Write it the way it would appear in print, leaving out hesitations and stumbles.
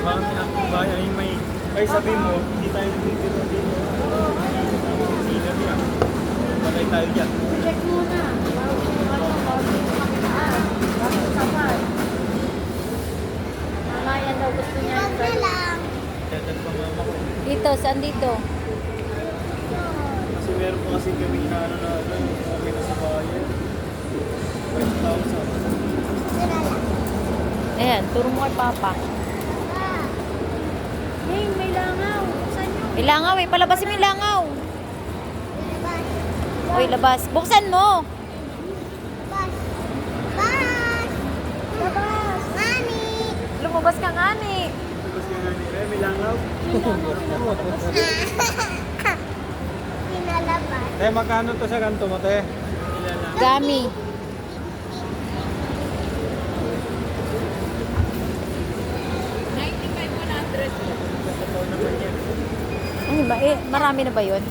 Bakit bayan ay may... Ay sabi mo, hindi tayo nagtitiro dito. Hindi na niya. Patay tayo dyan. Check muna. Bago makitaan. Bago sapat. Mamaya daw gusto niya yung lang. Tetan pa mama ko. Dito, saan dito? Kasi meron pa kasi kami inaano na okay na sa bayan. 5,000. Sira lang. Ayan, turo mo kay Papa. Hey, may langaw. Buksan nyo. May langaw eh, palabasin mo yung langaw. Labas. Oy, labas. Buksan mo. Labas. Labas. Labas. Mami. Lumabas ka nga ni. Tapos nga ni Re, may langaw. Pinalabas. Te, magkano to sa kanto mo, te? Gami. Totoo naman yan. Ano ba? Eh, marami na ba yun?